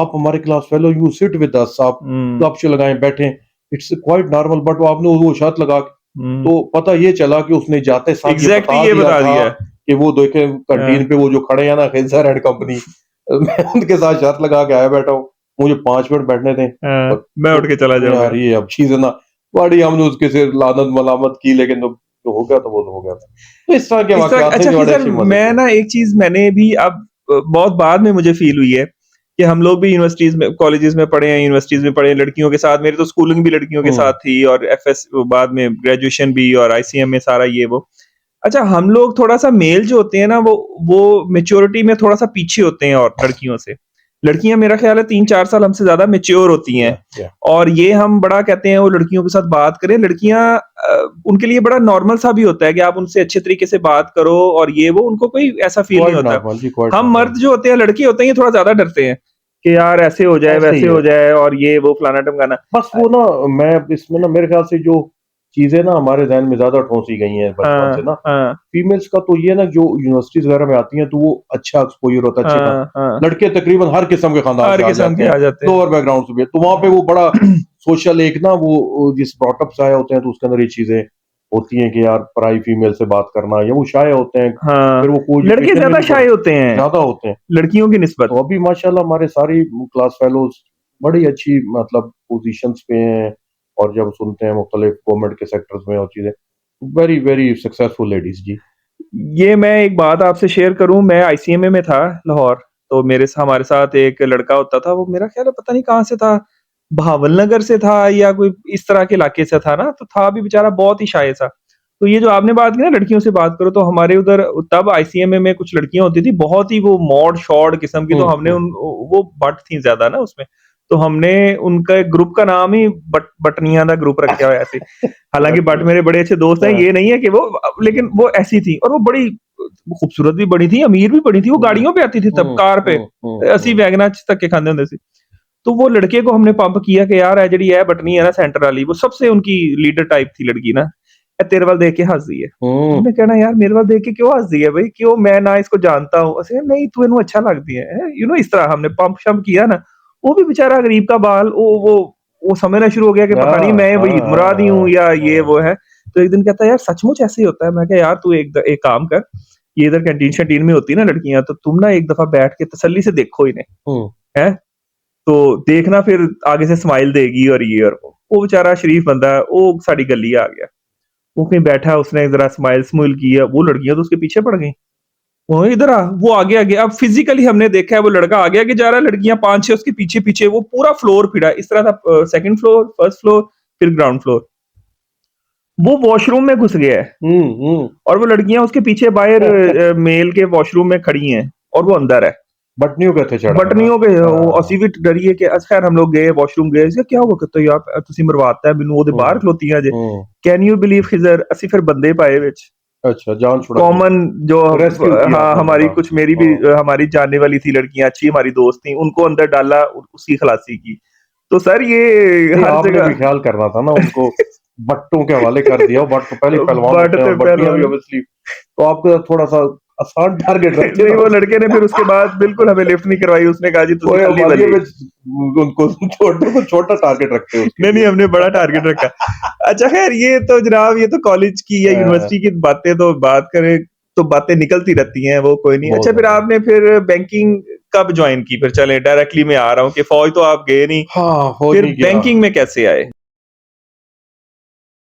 B: आप हमारे class fellow, you sit with us, आप गपशप लगाएं बैठे, इट्स क्वाइट नॉर्मल। बट आपने वो शर्त लगा तो पता ये चला कि उसने जाते साथ ये
A: एग्जैक्टली
B: बता
A: ये
B: दिया
A: बता
B: था
A: दिया।
B: कि वो देखे कैंटीन
A: हाँ,
B: पे वो जो खड़े हैं ना खिंजर एंड कंपनी, मैं उनके साथ शर्त लगा के आया बैठा हूँ, मुझे 5 मिनट बैठने थे।
A: हाँ,
B: और
A: मैं उठ के चला
B: तो
A: जाऊंगा।
B: यार ये अब चीज है ना, बड़ी हमने उसके से लानत मलामत की, लेकिन जो हो गया तो वो तो हो गया था। तो इस तरह के
A: इस तरह
B: वाकयात हैं
A: अच्छा
B: जो
A: फिर
B: बड़े
A: सर
B: अच्छे मजे
A: मैं
B: के।
A: ना एक चीज मैंने भी अब बहुत बाद में मुझे फील हुई है कि हम लोग भी यूनिवर्सिटीज में कॉलेजेस में पढ़े हैं, यूनिवर्सिटीज में पढ़े हैं लड़कियों के साथ, मेरी तो स्कूलिंग भी लड़कियों के साथ
B: हम्म
A: थी और एफएस बाद में ग्रेजुएशन भी और आईसीएम में सारा ये वो। अच्छा हम लोग थोड़ा सा मेल जो होते हैं ना वो मेच्योरिटी में थोड़ा सा पीछे होते हैं और लड़कियों से। लड़कियां मेरा ख्याल है 3-4 साल हमसे ज्यादा मेच्योर होती हैं।
B: या
A: और ये हम बड़ा कहते हैं वो लड़कियों के साथ बात करें, लड़कियां उनके लिए बड़ा नॉर्मल सा भी होता है कि आप उनसे अच्छे तरीके से बात करो और ये वो, उनको कोई ऐसा फील नहीं
B: क्वाइट
A: होता।
B: नॉर्मल जी, क्वाइट
A: हम
B: नॉर्मल।
A: मर्द जो होते हैं, लड़के होते हैं, ये थोड़ा ज्यादा डरते हैं कि यार ऐसे हो जाए
B: ऐसे ही
A: वैसे
B: है
A: हो जाए और ये वो फलाना ढमकाना।
B: बस वो ना, मैं इसमें ना मेरे ख्याल से जो चीजें ना हमारे जहन में ज्यादा ठोंसी गई हैं बचपन से
A: हाँ
B: ना,
A: हाँ
B: फीमेल्स का तो ये ना जो यूनिवर्सिटीज वगैरह में आती हैं तो वो अच्छा एक्सपोजर होता है अच्छे खान,
A: हाँ हाँ,
B: लड़के तकरीबन हर किस्म के खानदान
A: हर
B: से आ
A: किस्म
B: जाते
A: के
B: हैं,
A: आ जाते हैं।
B: लोअर बैकग्राउंड से भी, तो वहां पे वो बड़ा सोशल एक ना वो जिस ब्रॉटअप से आए होते हैं तो उसके अंदर ये चीजें होती हैं कि यार पराई फीमेल से बात करना, या वो शाय होते हैं,
A: हाँ,
B: फिर वो कोई
A: लड़के
B: एजुकेशन में
A: ज्यादा
B: नहीं
A: शाय
B: पढ़ते,
A: होते हैं
B: ज्यादा होते हैं।
A: लड़कियों की निस्बत।
B: तो अभी माशाल्लाह हमारे सारी क्लास फेलोज बड़ी अच्छी मतलब पोजीशंस पे हैं, और जब सुनते हैं मुख्तलिफ गवर्नमेंट के सेक्टर्स में और चीजें, वेरी वेरी सक्सेसफुल लेडीज जी।
A: ये मैं एक बात आपसे शेयर करूं, मैं आईसीएमए में था लाहौर। तो हमारे साथ एक लड़का होता था, वो मेरा ख्याल है पता नहीं कहाँ से था, बहावल नगर से था या कोई इस तरह के इलाके से था ना, तो था भी बेचारा बहुत ही शाय था। तो ये जो आपने बात की ना लड़कियों से बात करो, तो हमारे उधर तब आईसीएमए में कुछ लड़कियां होती थी बहुत ही वो मॉड शॉर्ट किस्म की, तो हमने
B: हम्म।
A: वो बट थी ज्यादा ना उसमें। तो हमने उनका ग्रुप का नाम ही बटनिया का ग्रुप रखा हुआ ऐसे। हालांकि बट
B: बटनिया।
A: मेरे बड़े अच्छे दोस्त हैं,
B: हाँ,
A: ये नहीं है कि वो, लेकिन वो ऐसी थी और वो बड़ी खूबसूरत भी बड़ी थी, अमीर भी बड़ी थी, वो
B: हम्म
A: गाड़ियों पे आती थी तब, कार पे अस्सी वैगना तक के खांदे होंगे सी। तो वो लड़के को हमने पंप किया कि यार जी है बटनी है ना सेंटर वाली, वो सबसे उनकी लीडर टाइप थी लड़की ना, तेरे वाल देख के हंस दी है।
B: हम्म
A: हमने कहना यार मेरे वाल देख के क्यों हंस दी है भाई, क्यों, मैं ना इसको जानता हूँ, ऐसे नहीं तू इन्हें अच्छा लगती है, इस तरह हमने पंप शम्प किया ना। वो भी बेचारा गरीब का बाल वो समझना शुरू हो गया कि पता नहीं
B: हाँ
A: मैं
B: हाँ
A: वही मुरादी हूँ
B: हाँ
A: या ये
B: हाँ
A: वो है। तो एक दिन कहता है यार सचमुच ऐसे ही होता है। मैं कहा यार तू एक काम कर, ये इधर कैंटीन शैंटीन में होती है ना लड़कियां, तो तुम ना एक दफा बैठ के तसल्ली से देखो इन्हें,
B: हम्म
A: है, तो देखना फिर आगे से स्माइल देगी और ये और वो बेचारा शरीफ बंदा है, वो साड़ी गली आ गया, वो कहीं बैठा, उसने जरा स्माइल स्माइल किया, वो लड़कियां तो उसके पीछे पड़ गई, वो इधर आ, वो आगे आगे। अब फिजिकली हमने देखा है वो लड़का आगे आगे जा रहा है, लड़कियां 5-6 उसके पीछे पीछे, वो पूरा फ्लोर फिरा इस तरह था, सेकंड फ्लोर, फर्स्ट फ्लोर, फिर ग्राउंड फ्लोर। वो वॉशरूम में घुस गया है
B: हम्म।
A: और वो लड़कियां उसके पीछे बाहर मेल के वॉशरूम में खड़ी हैं और वो अंदर है।
B: बटनियों के थे चढ़ा
A: ਬਟਨੀਆਂ ਕੇ ਉਹ
B: हाँ।
A: ਅਸੀਂ ਵੀ ਡਰੀਏ ਕਿ ਖੈਰ ਹਮ ਲੋग ਗਏ ਵਾਸ਼ਰੂਮ ਗਏ ਸੀ ਕਿਆ ਹੋਗਾ ਕਿਤੇ ਯਾਰ ਤੁਸੀਂ ਮਰਵਾਤਾ ਹੈ ਮੈਨੂੰ ਉਹਦੇ ਬਾਹਰ ਖਲੋਤੀਆਂ ਜੇ
B: हम्म,
A: कैन यू बिलीव खिजर ਅਸੀਂ ਫਿਰ ਬੰਦੇ ਪਾਏ ਵਿੱਚ
B: अच्छा जान छुड़ा
A: कॉमन जो
B: Rescue किया
A: हाँ
B: आपने
A: हमारी
B: बंदा।
A: कुछ मेरी भी हमारी जानने वाली थी लड़कियां अच्छी हमारी दोस्त थी उनको अंदर डाला उसकी खलासी की तो सर ये
B: नहीं,
A: हर
B: आपने भी
A: जगह
B: ख्याल करना था ना उनको बट्टों के हवाले कर दिया बट तो पहले पहलवान
A: बट
B: होते हैं
A: तो
B: और बट्टियां भी
A: पहलवान।
B: ऑब्वियसली तो आपको थोड़ा सा आसान टारगेट रखते
A: नहीं
B: ना
A: वो लड़के ने फिर उसके बाद बिल्कुल हमें लिफ्ट नहीं करवाई उसने कहा जी तुम
B: कोई
A: अली
B: हमारे
A: वली
B: में उनको छोटा टारगेट रखते हो उसके
A: नहीं नहीं
B: लिए।
A: हमने बड़ा टारगेट रखा अच्छा खैर ये तो जनाब ये तो कॉलेज की या
B: हाँ।
A: यूनिवर्सिटी की बातें तो बात करें तो बातें निकलती रहती हैं वो कोई नहीं
B: बहुत
A: अच्छा फिर
B: ज्यादा।
A: आपने फिर बैंकिंग कब ज्वाइन की फिर चले डायरेक्टली मैं आ रहा हूँ कि फौज तो आप गए नहीं
B: हाँ फौज
A: फिर
B: नहीं किया
A: बैंकिंग में कैसे आए